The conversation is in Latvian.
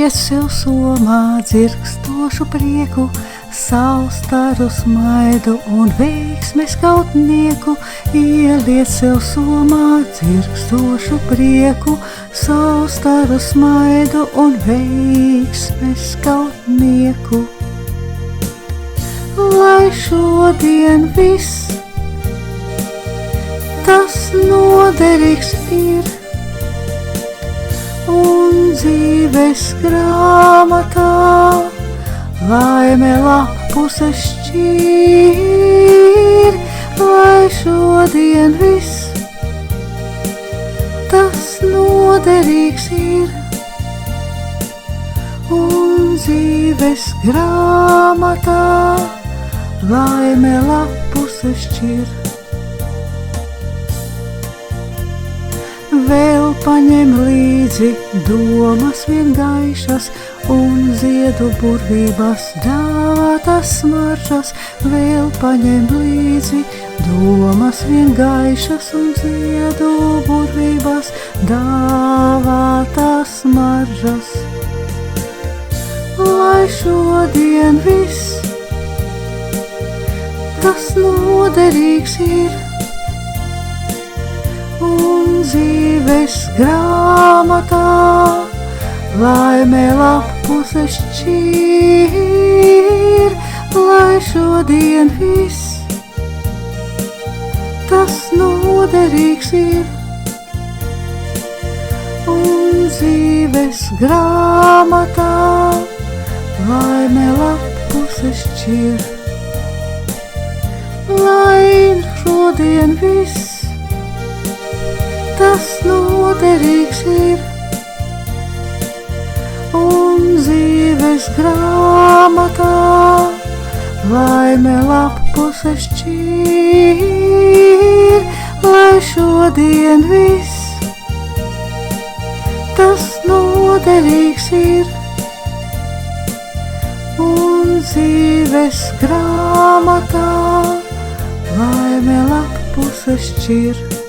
Ieliec sev somā dzirkstošu prieku, saustaru smaidu un veiksmes kautnieku. Ieliec sev somā dzirkstošu prieku, saustaru smaidu un veiksmes kautnieku. Lai šodien viss tas noderīgs ir, un dzīves grāmatā laime lapuses šķīr. Lai šodien viss tas noderīgs ir, un dzīves grāmatā laime lapuses šķīr. Vēl paņem līdzi domas vien gaišas un ziedu burvības dāvātas smaržas. Vēl paņem līdzi domas vien gaišas un ziedu burvības dāvātas smaržas. Lai šodien viss tas noderīgs ir, un dzīves grāmatā laime lapuses šķīr. Lai šodien viss tas noderīgs ir, un dzīves grāmatā laime lapuses šķīr. Lai šodien viss tas noderīgs ir, un dzīves grāmatā laime lapuses šķīr. Lai šodien viss tas noderīgs ir, un dzīves grāmatā laime lapuses šķīr.